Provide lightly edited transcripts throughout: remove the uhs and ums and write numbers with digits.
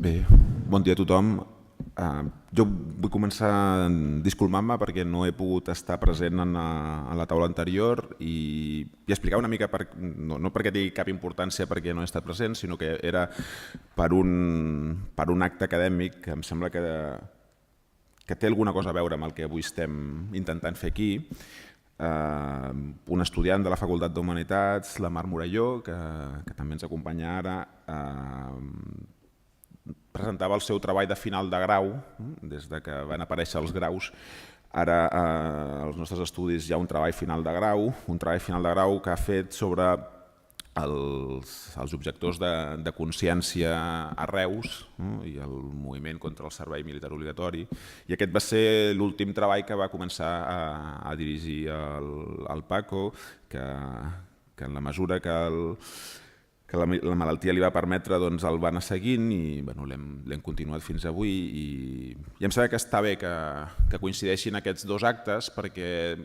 Bé, bon dia a tothom. Jo vull començar disculpant-me perquè no he pogut estar present en la taula anterior i explicar una mica, no perquè tingui cap importància perquè no he estat present, sinó que era per un acte acadèmic que em sembla que té alguna cosa a veure amb el que avui estem intentant fer aquí. Un estudiant de la Facultat d'Humanitats, la Mar Morelló, que també ens acompanya ara, presentava el seu treball de final de grau, des que van aparèixer els graus. Ara als nostres estudis hi ha un treball final de grau que ha fet sobre els objectors de consciència a Reus i el moviment contra el servei militar obligatori. I aquest va ser l'últim treball que va començar a dirigir el Paco, que en la mesura que la malaltia li va permetre el va anar seguint i l'hem continuat fins avui. I em sembla que està bé que coincideixin aquests dos actes perquè,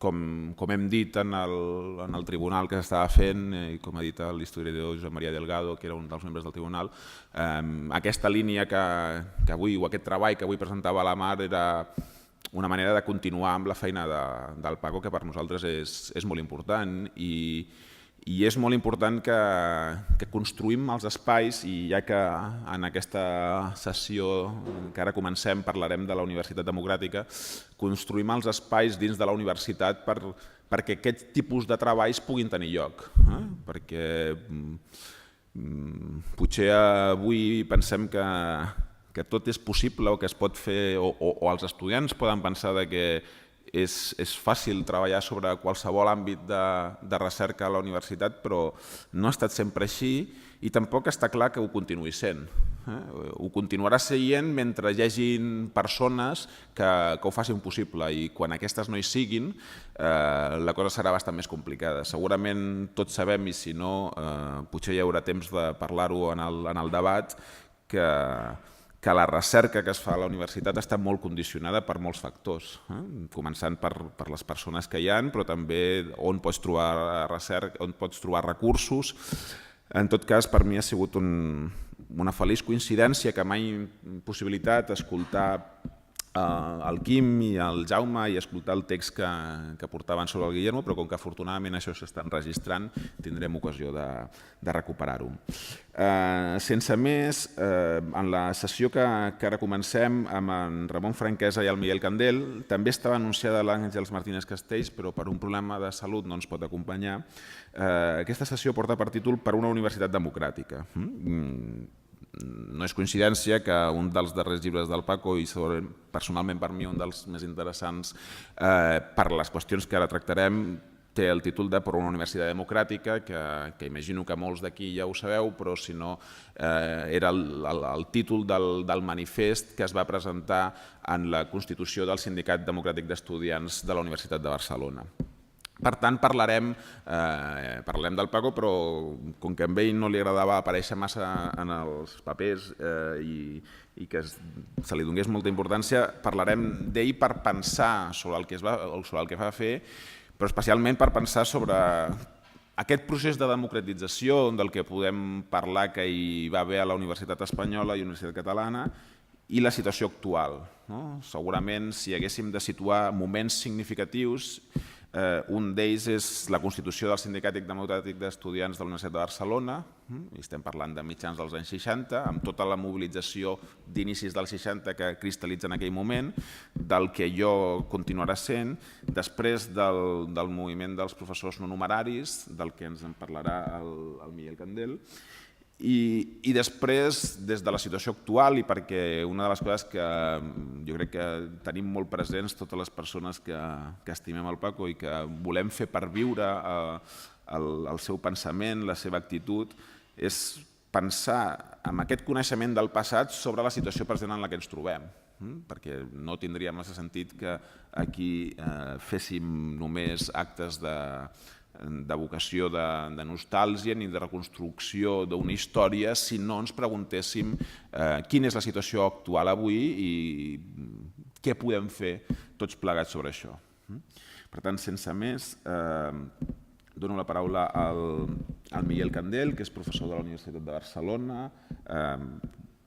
com hem dit en el tribunal que s'estava fent, i com ha dit l'historiador Josep Maria Delgado, que era un dels membres del tribunal, aquesta línia que avui, o aquest treball que avui presentava la Mar, era una manera de continuar amb la feina del Paco, que per nosaltres és molt important. I és molt important que construïm els espais, i ja que en aquesta sessió que ara comencem parlarem de la Universitat Democràtica, construïm els espais dins de la universitat perquè aquest tipus de treballs puguin tenir lloc. Perquè potser avui pensem que tot és possible o que es pot fer, o els estudiants poden pensar que és fàcil treballar sobre qualsevol àmbit de recerca a la universitat, però no ha estat sempre així i tampoc està clar que ho continuï sent. Ho continuarà sent mentre hi hagin persones que ho facin possible, i quan aquestes no hi siguin la cosa serà bastant més complicada. Segurament tots sabem, i si no potser hi haurà temps de parlar-ho en el debat, que la recerca que es fa a la universitat està molt condicionada per molts factors, començant per les persones que hi ha, però també on pots trobar recerca, on pots trobar recursos. En tot cas, per mi ha sigut una feliç coincidència que m'ha possibilitat escoltar el Quim i el Jaume i escoltar el text que portaven sobre el Guillermo, però com que afortunadament això s'està enregistrant, tindrem ocasió de recuperar-ho. Sense més, en la sessió que ara comencem amb en Ramon Franquesa i el Miguel Candel, també estava anunciada l'Àngels Martínez Castells, però per un problema de salut no ens pot acompanyar. Aquesta sessió porta per títol "Per una universitat democràtica". No és coincidència que un dels darrers llibres del Paco, i personalment per mi un dels més interessants per les qüestions que ara tractarem, té el títol de "Per una universitat democràtica", que imagino que molts d'aquí ja ho sabeu, però si no era el títol del manifest que es va presentar en la constitució del Sindicat Democràtic d'Estudiants de la Universitat de Barcelona. Per tant, parlarem del Paco, però com que a ell no li agradava aparèixer massa en els papers i que se li donés molta importància, parlarem d'ell per pensar sobre el que va fer, però especialment per pensar sobre aquest procés de democratització del que podem parlar que hi va haver a la Universitat Espanyola i la Universitat Catalana, i la situació actual. Segurament, si haguéssim de situar moments significatius, un d'ells és la constitució del Sindicat Democràtic d'Estudiants de la Universitat de Barcelona, i estem parlant de mitjans dels anys 60, amb tota la mobilització d'inicis dels 60 que cristal·litza en aquell moment, del que allò continuarà sent, després del moviment dels professors no numeraris, del que ens en parlarà el Miguel Candel, i després, des de la situació actual, i perquè una de les coses que jo crec que tenim molt presents totes les persones que estimem el Paco i que volem fer perviure el seu pensament, la seva actitud, és pensar en aquest coneixement del passat sobre la situació present en la que ens trobem, perquè no tindria massa sentit que aquí féssim només actes d'evocació de nostàlgia ni de reconstrucció d'una història si no ens preguntéssim quina és la situació actual avui i què podem fer tots plegats sobre això. Per tant, sense més, dono la paraula al Miguel Candel, que és professor de la Universitat de Barcelona,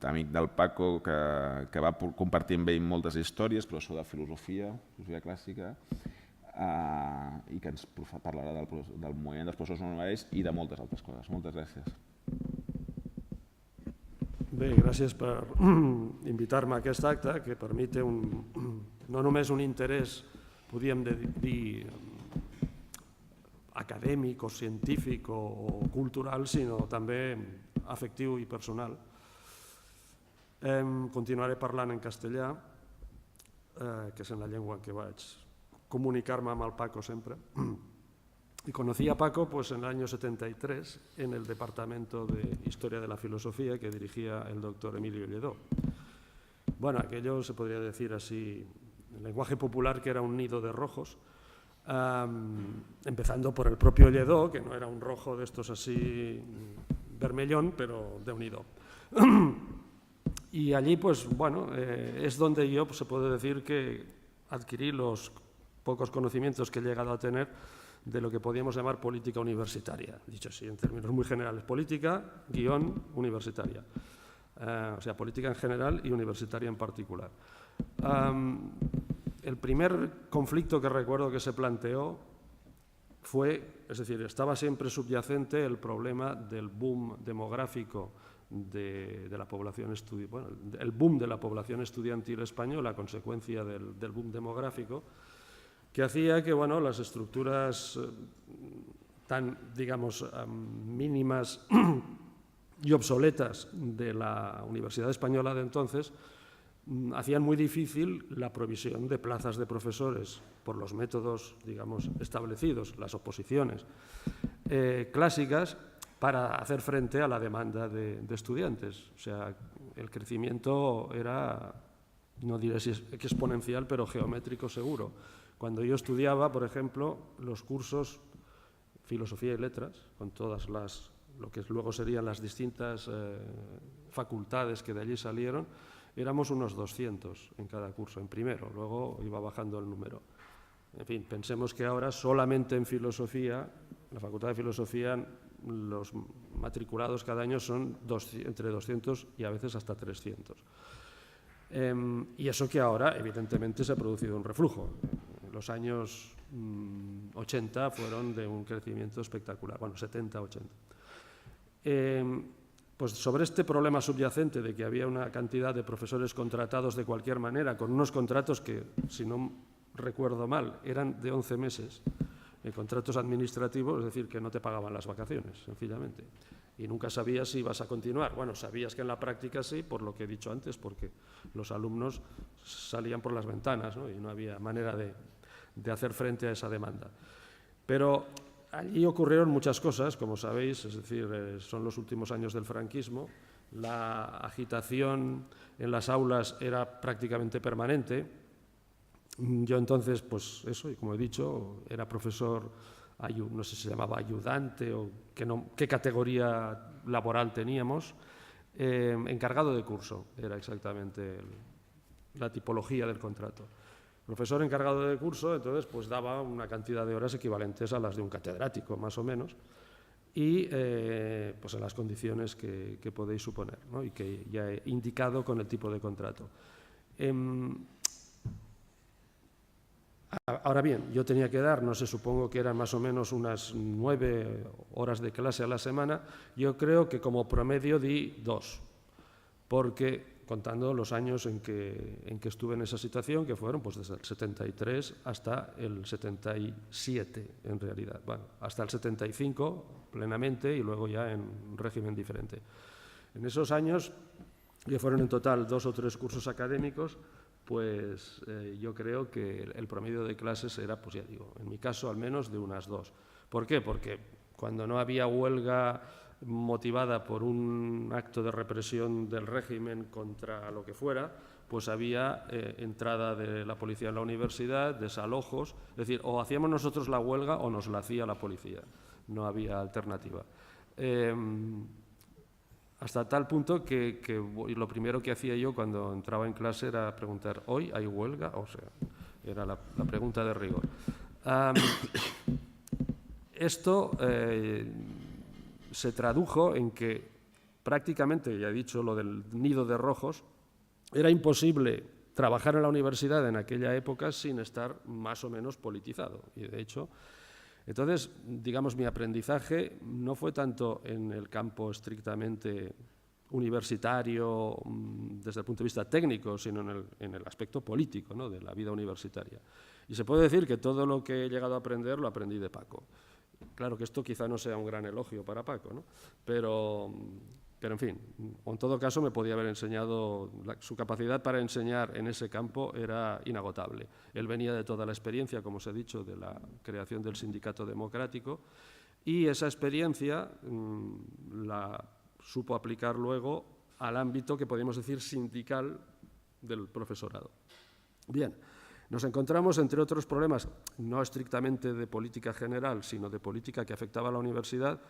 amic del Paco, que va compartir amb ell moltes històries, professor de filosofia clàssica, i que ens parlarà del moviment dels professors universitaris i de moltes altres coses. Moltes gràcies. Bé, gràcies per invitar-me a aquest acte, que per mi té no només un interès, podríem dir, acadèmic o científic o cultural, sinó també afectiu i personal. Continuaré parlant en castellà, que és en la llengua en què vaig comunicar-me amb el Paco sempre. Y conocí a Paco pues, en el año 73 en el Departamento de Historia de la Filosofía que dirigía el doctor Emilio Lledó. Bueno, aquello se podría decir así, en lenguaje popular, que era un nido de rojos, empezando por el propio Lledó, que no era un rojo de estos así vermellón, pero de un nido. Y allí, pues bueno, es donde yo se puede decir que adquirí los pocos conocimientos que he llegado a tener de lo que podíamos llamar política universitaria, dicho así en términos muy generales, política, universitaria, o sea, política en general y universitaria en particular. El primer conflicto que recuerdo que se planteó fue, es decir, estaba siempre subyacente el problema del boom demográfico de la población estudiantil, bueno, el boom de la población estudiantil española a consecuencia del boom demográfico, que hacía que bueno, las estructuras tan, digamos, mínimas y obsoletas de la Universidad Española de entonces hacían muy difícil la provisión de plazas de profesores por los métodos, digamos, establecidos, las oposiciones clásicas, para hacer frente a la demanda de estudiantes. O sea, el crecimiento era, no diré si es exponencial, pero geométrico seguro. Cuando yo estudiaba, por ejemplo, los cursos Filosofía y Letras, con todas lo que luego serían las distintas facultades que de allí salieron, éramos unos 200 en cada curso, en primero, luego iba bajando el número. En fin, pensemos que ahora solamente en Filosofía, la Facultad de Filosofía, los matriculados cada año son entre 200 y a veces hasta 300. Y eso que ahora, evidentemente, se ha producido un reflujo. Los años 80 fueron de un crecimiento espectacular, bueno, 70, 80. Pues sobre este problema subyacente de que había una cantidad de profesores contratados de cualquier manera, con unos contratos que, si no recuerdo mal, eran de 11 meses, contratos administrativos, es decir, que no te pagaban las vacaciones, sencillamente. Y nunca sabías si ibas a continuar. Bueno, sabías que en la práctica sí, por lo que he dicho antes, porque los alumnos salían por las ventanas, ¿no? Y no había manera de hacer frente a esa demanda. Pero allí ocurrieron muchas cosas, como sabéis, es decir, son los últimos años del franquismo. La agitación en las aulas era prácticamente permanente. Yo entonces, pues eso, y como he dicho, era profesor, no sé si se llamaba ayudante o qué categoría laboral teníamos, encargado de curso, era exactamente la tipología del contrato. Profesor encargado de curso, entonces pues daba una cantidad de horas equivalentes a las de un catedrático, más o menos, y pues en las condiciones que podéis suponer, ¿no? Y que ya he indicado con el tipo de contrato. Ahora bien, yo tenía que dar, no sé, supongo que eran más o menos unas 9 horas de clase a la semana. Yo creo que como promedio di 2, porque contando los años en que estuve en esa situación, que fueron pues desde el 73 hasta el 77 en realidad, bueno, hasta el 75 plenamente y luego ya en régimen diferente. En esos años, que fueron en total 2 o 3 cursos académicos, pues yo creo que el promedio de clases era, pues ya digo, en mi caso al menos de unas 2. ¿Por qué? Porque cuando no había huelga motivada por un acto de represión del régimen contra lo que fuera, pues había entrada de la policía en la universidad, desalojos, es decir, o hacíamos nosotros la huelga o nos la hacía la policía, no había alternativa. Hasta tal punto que lo primero que hacía yo cuando entraba en clase era preguntar, ¿hoy hay huelga? O sea, era la pregunta de rigor. Esto se tradujo en que prácticamente, ya he dicho lo del nido de rojos, era imposible trabajar en la universidad en aquella época sin estar más o menos politizado. Y de hecho, entonces, digamos, mi aprendizaje no fue tanto en el campo estrictamente universitario desde el punto de vista técnico, sino en el aspecto político, ¿no?, de la vida universitaria. Y se puede decir que todo lo que he llegado a aprender lo aprendí de Paco. Claro que esto quizá no sea un gran elogio para Paco, ¿no? Pero en fin, en todo caso me podía haber enseñado, su capacidad para enseñar en ese campo era inagotable. Él venía de toda la experiencia, como os he dicho, de la creación del sindicato democrático, y esa experiencia la supo aplicar luego al ámbito que podríamos decir sindical del profesorado. Bien, nos encontramos, entre otros problemas, no estrictamente de política general, sino de política que afectaba a la universidad,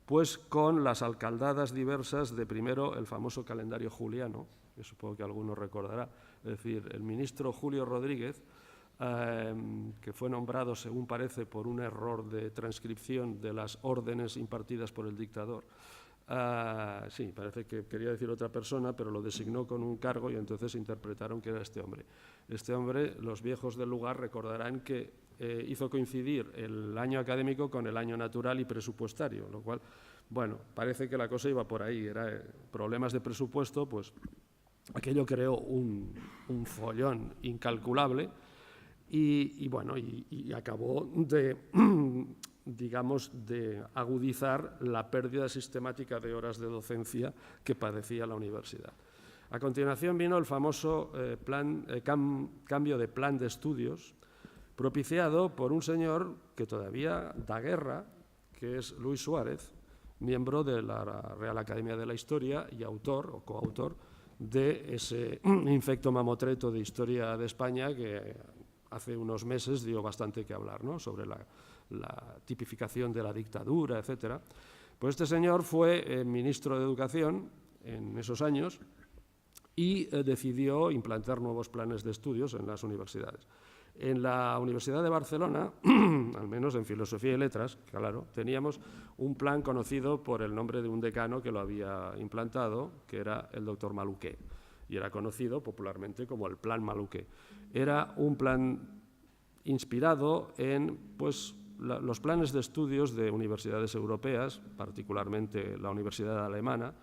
pues con las alcaldadas diversas de, primero, el famoso calendario juliano, que supongo que alguno recordará. Es decir, el ministro Julio Rodríguez, que fue nombrado, según parece, por un error de transcripción de las órdenes impartidas por el dictador. Sí, parece que quería decir otra persona, pero lo designó con un cargo y entonces interpretaron que era este hombre. Este hombre, los viejos del lugar recordarán que hizo coincidir el año académico con el año natural y presupuestario, lo cual, bueno, parece que la cosa iba por ahí, era problemas de presupuesto, pues aquello creó un follón incalculable y bueno, y acabó de, digamos, de agudizar la pérdida sistemática de horas de docencia que padecía la universidad. A continuación vino el famoso cambio de plan de estudios, propiciado por un señor que todavía da guerra, que es Luis Suárez, miembro de la Real Academia de la Historia y autor o coautor de ese infecto mamotreto de historia de España que hace unos meses dio bastante que hablar, ¿no?, sobre la tipificación de la dictadura, etc. Pues este señor fue ministro de Educación en esos años y decidió implantar nuevos planes de estudios en las universidades. En la Universidad de Barcelona, al menos en Filosofía y Letras, claro, teníamos un plan conocido por el nombre de un decano que lo había implantado, que era el doctor Maluquer, y era conocido popularmente como el Plan Maluquer. Era un plan inspirado en, pues, los planes de estudios de universidades europeas, particularmente la Universidad Alemana,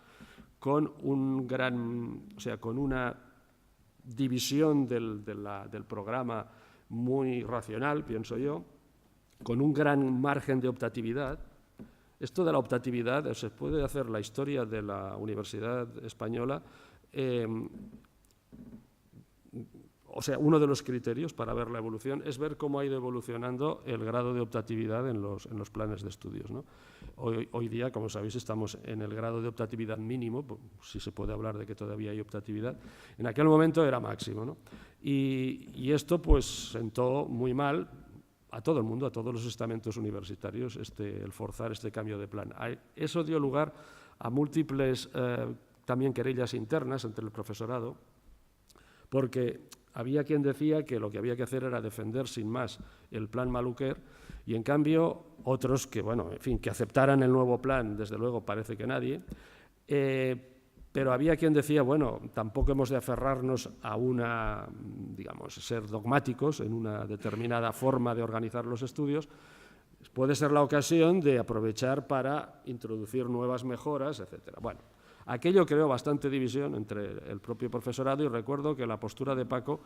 con con una división del programa muy racional, pienso yo, con un gran margen de optatividad. Esto de la optatividad, se puede hacer la historia de la Universidad Española, o sea, uno de los criterios para ver la evolución es ver cómo ha ido evolucionando el grado de optatividad en los planes de estudios, ¿no? Hoy día, como sabéis, estamos en el grado de optatividad mínimo, si se puede hablar de que todavía hay optatividad. En aquel momento era máximo, ¿no? Y esto pues sentó muy mal a todo el mundo, a todos los estamentos universitarios, el forzar este cambio de plan. Eso dio lugar a múltiples también querellas internas entre el profesorado, porque había quien decía que lo que había que hacer era defender sin más el plan Maluquer y, en cambio, otros que, bueno, en fin, que aceptaran el nuevo plan, desde luego parece que nadie, pero había quien decía, bueno, tampoco hemos de aferrarnos a una, digamos, ser dogmáticos en una determinada forma de organizar los estudios, puede ser la ocasión de aprovechar para introducir nuevas mejoras, etc. Bueno, aquello creó bastante división entre el propio profesorado y recuerdo que la postura de Paco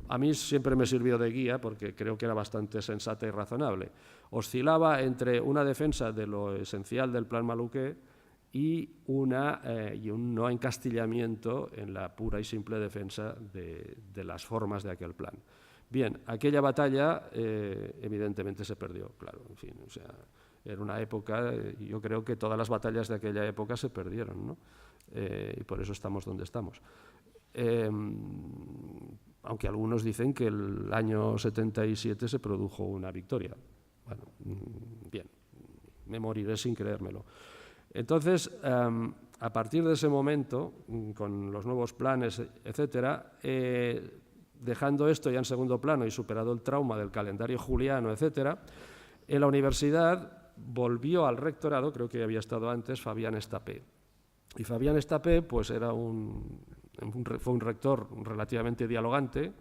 a mí siempre me sirvió de guía porque creo que era bastante sensata y razonable. Oscilaba entre una defensa de lo esencial del plan Maluquer y un no encastillamiento en la pura y simple defensa de las formas de aquel plan. Bien, aquella batalla evidentemente se perdió, claro, en fin, o sea, era una época, yo creo que todas las batallas de aquella época se perdieron, ¿no? Y por eso estamos donde estamos. Aunque algunos dicen que el año 77 se produjo una victoria. Bueno, bien, me moriré sin creérmelo. Entonces, a partir de ese momento, con los nuevos planes, etcétera, dejando esto ya en segundo plano y superado el trauma del calendario juliano, etcétera, en la universidad volvió al rectorado, creo que había estado antes, Fabián Estapé. Y Fabián Estapé pues era fue un rector relativamente dialogante,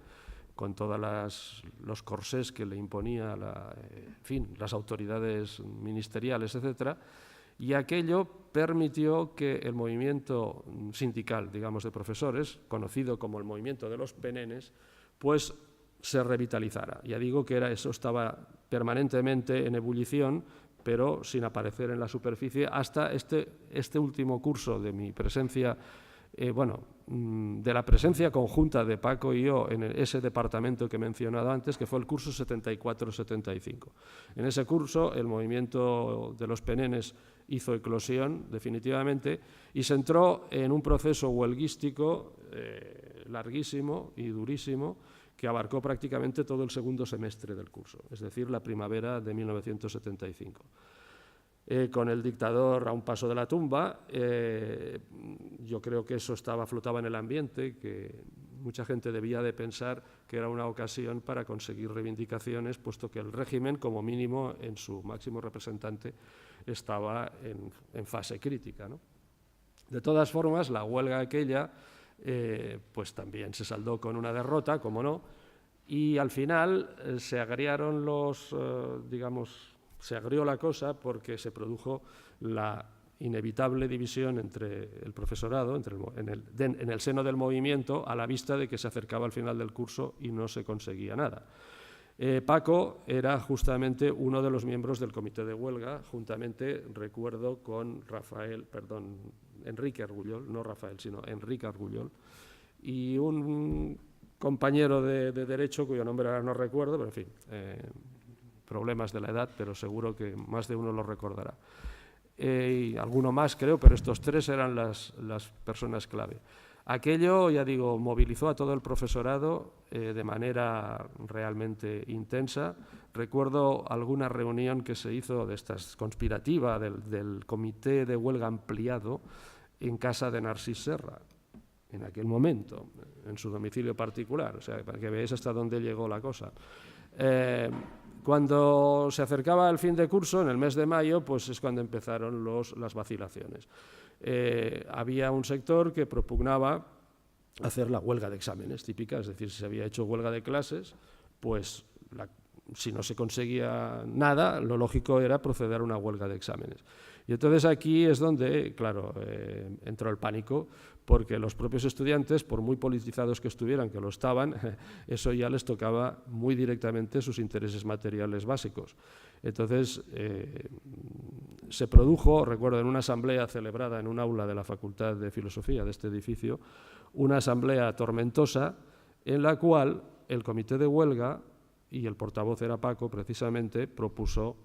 con todos los corsés que le imponía en fin, las autoridades ministeriales, etcétera, y aquello permitió que el movimiento sindical, digamos, de profesores, conocido como el movimiento de los penenes, pues se revitalizara. Ya digo que eso estaba permanentemente en ebullición, pero sin aparecer en la superficie hasta este último curso de mi presencia, de la presencia conjunta de Paco y yo en ese departamento que he mencionado antes, que fue el curso 74-75. En ese curso el movimiento de los penenes hizo eclosión definitivamente y se entró en un proceso huelguístico larguísimo y durísimo que abarcó prácticamente todo el segundo semestre del curso, es decir, la primavera de 1975. Con el dictador a un paso de la tumba, yo creo que eso flotaba en el ambiente, que mucha gente debía de pensar que era una ocasión para conseguir reivindicaciones, puesto que el régimen, como mínimo, en su máximo representante, estaba en fase crítica, ¿no? De todas formas, la huelga aquella pues también se saldó con una derrota, como no, y al final se agriaron se agrió la cosa porque se produjo la inevitable división entre el profesorado, en el seno del movimiento, a la vista de que se acercaba al final del curso y no se conseguía nada. Paco era justamente uno de los miembros del comité de huelga, juntamente, recuerdo, con Enrique Argullol, no Rafael, sino Enrique Argullol, y un compañero de Derecho, cuyo nombre ahora no recuerdo, pero en fin, problemas de la edad, pero seguro que más de uno lo recordará. Y alguno más, creo, pero estos tres eran las personas clave. Aquello, ya digo, movilizó a todo el profesorado de manera realmente intensa. Recuerdo alguna reunión que se hizo de estas conspirativa del comité de huelga ampliado en casa de Narcís Serra, en aquel momento, en su domicilio particular, o sea, para que veáis hasta dónde llegó la cosa. Cuando se acercaba el fin de curso, en el mes de mayo, pues es cuando empezaron las vacilaciones. Había un sector que propugnaba hacer la huelga de exámenes típica, es decir, si se había hecho huelga de clases, pues si no se conseguía nada, lo lógico era proceder a una huelga de exámenes. Y entonces aquí es donde, claro, entró el pánico, porque los propios estudiantes, por muy politizados que estuvieran, que lo estaban, eso ya les tocaba muy directamente sus intereses materiales básicos. Entonces, se produjo, recuerdo, en una asamblea celebrada en un aula de la Facultad de Filosofía de este edificio, una asamblea tormentosa en la cual el comité de huelga, y el portavoz era Paco precisamente, propuso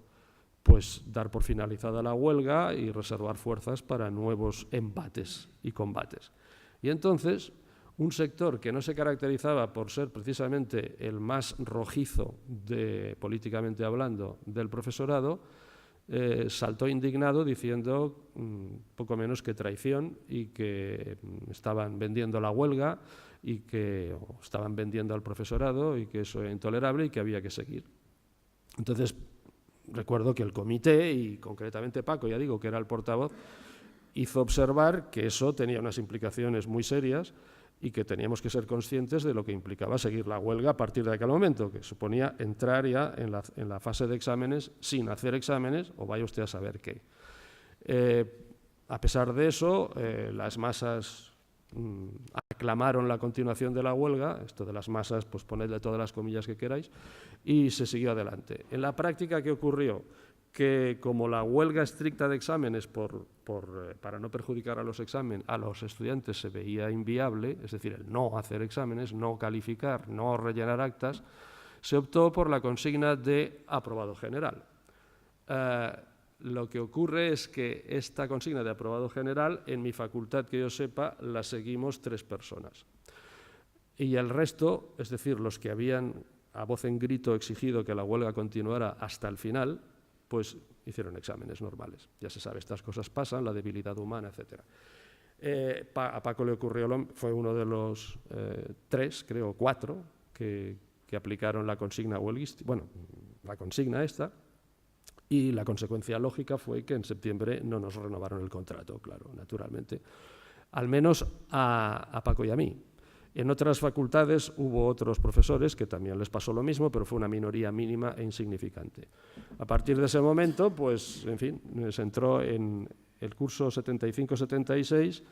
pues dar por finalizada la huelga y reservar fuerzas para nuevos embates y combates. Y entonces, un sector que no se caracterizaba por ser precisamente el más rojizo, políticamente hablando, del profesorado, saltó indignado diciendo poco menos que traición y que estaban vendiendo la huelga y que estaban vendiendo al profesorado y que eso era intolerable y que había que seguir. Entonces, recuerdo que el comité, y concretamente Paco, ya digo que era el portavoz, hizo observar que eso tenía unas implicaciones muy serias y que teníamos que ser conscientes de lo que implicaba seguir la huelga a partir de aquel momento, que suponía entrar ya en la fase de exámenes sin hacer exámenes, o vaya usted a saber qué. A pesar de eso, las masas aclamaron la continuación de la huelga, esto de las masas, pues ponedle todas las comillas que queráis, y se siguió adelante. En la práctica, ¿qué ocurrió? Que como la huelga estricta de exámenes para no perjudicar a los estudiantes se veía inviable, es decir, el no hacer exámenes, no calificar, no rellenar actas, se optó por la consigna de aprobado general. Lo que ocurre es que esta consigna de aprobado general, en mi facultad, que yo sepa, la seguimos 3 personas. Y el resto, es decir, los que habían a voz en grito exigido que la huelga continuara hasta el final, pues hicieron exámenes normales. Ya se sabe, estas cosas pasan, la debilidad humana, etc. A Paco le ocurrió, fue uno de los 3, creo, 4, que aplicaron la consigna huelguista, bueno, la consigna esta, Y la consecuencia lógica fue que en septiembre no nos renovaron el contrato, claro, naturalmente. Al menos a Paco y a mí. En otras facultades hubo otros profesores que también les pasó lo mismo, pero fue una minoría mínima e insignificante. A partir de ese momento, pues, en fin, se entró en el curso 75-76,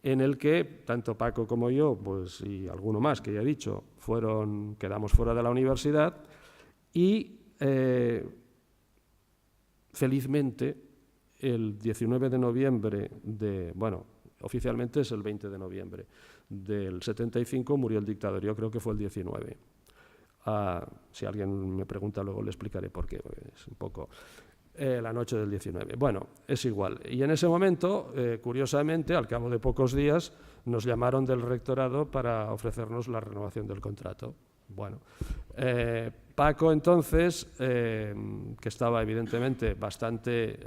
en el que tanto Paco como yo, pues, y alguno más que ya he dicho, quedamos fuera de la universidad y felizmente el 19 de noviembre oficialmente es el 20 de noviembre del 75 murió el dictador, yo creo que fue el 19. Si alguien me pregunta luego le explicaré por qué, es un poco la noche del 19. Bueno, es igual. Y en ese momento, curiosamente, al cabo de pocos días, nos llamaron del rectorado para ofrecernos la renovación del contrato. Bueno, Paco entonces, que estaba evidentemente bastante,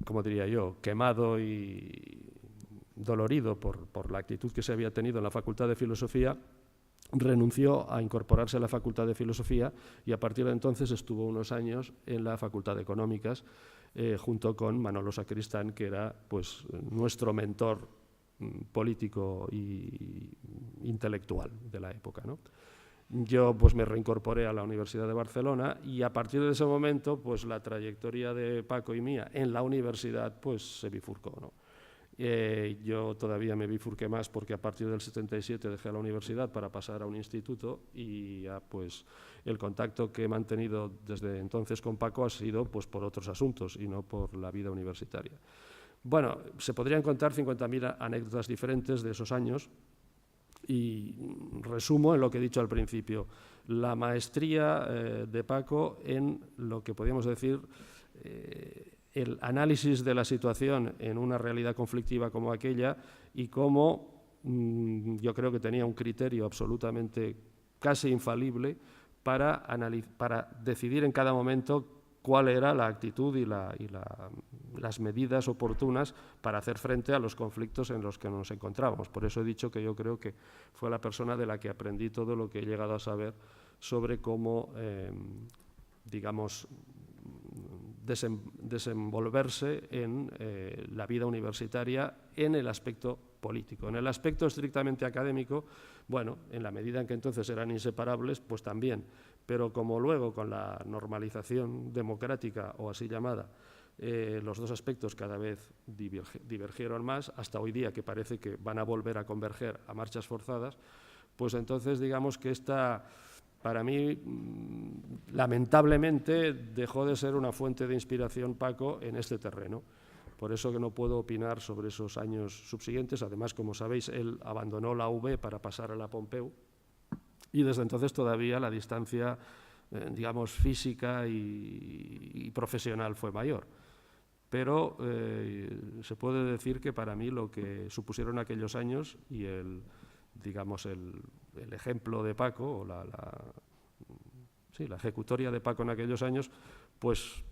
como diría yo, quemado y dolorido por la actitud que se había tenido en la Facultad de Filosofía, renunció a incorporarse a la Facultad de Filosofía y a partir de entonces estuvo unos años en la Facultad de Económicas junto con Manolo Sacristán, que era pues nuestro mentor político e intelectual de la época, ¿no? Yo pues me reincorporé a la Universidad de Barcelona y a partir de ese momento pues la trayectoria de Paco y mía en la universidad pues se bifurcó, ¿no? Yo todavía me bifurqué más porque a partir del 77 dejé la universidad para pasar a un instituto y ya pues el contacto que he mantenido desde entonces con Paco ha sido pues por otros asuntos y no por la vida universitaria. Bueno, se podrían contar 50.000 anécdotas diferentes de esos años y resumo en lo que he dicho al principio. La maestría de Paco en lo que podríamos decir el análisis de la situación en una realidad conflictiva como aquella y cómo yo creo que tenía un criterio absolutamente casi infalible para decidir en cada momento cuál era la actitud y las medidas oportunas para hacer frente a los conflictos en los que nos encontrábamos. Por eso he dicho que yo creo que fue la persona de la que aprendí todo lo que he llegado a saber sobre cómo, digamos, desenvolverse en la vida universitaria en el aspecto político. En el aspecto estrictamente académico, bueno, en la medida en que entonces eran inseparables, pues también, pero como luego con la normalización democrática o así llamada, los dos aspectos cada vez divergieron más, hasta hoy día que parece que van a volver a converger a marchas forzadas, pues entonces digamos que esta, para mí, lamentablemente, dejó de ser una fuente de inspiración Paco en este terreno. Por eso que no puedo opinar sobre esos años subsiguientes. Además, como sabéis, él abandonó la UB para pasar a la Pompeu y desde entonces todavía la distancia, digamos, física y profesional fue mayor. Pero se puede decir que para mí lo que supusieron aquellos años y digamos, el ejemplo de Paco, o la ejecutoria de Paco en aquellos años, pues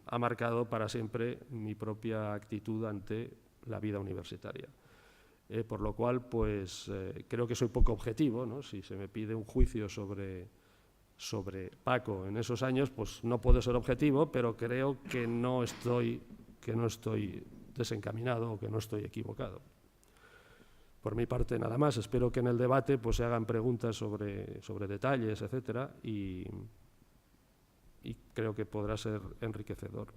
ha marcado para siempre mi propia actitud ante la vida universitaria. Por lo cual, pues creo que soy poco objetivo, ¿no? Si se me pide un juicio sobre Paco en esos años, pues no puedo ser objetivo, pero creo que no estoy desencaminado o que no estoy equivocado. Por mi parte, nada más. Espero que en el debate pues, se hagan preguntas sobre detalles, etcétera, y creo que podrá ser enriquecedor.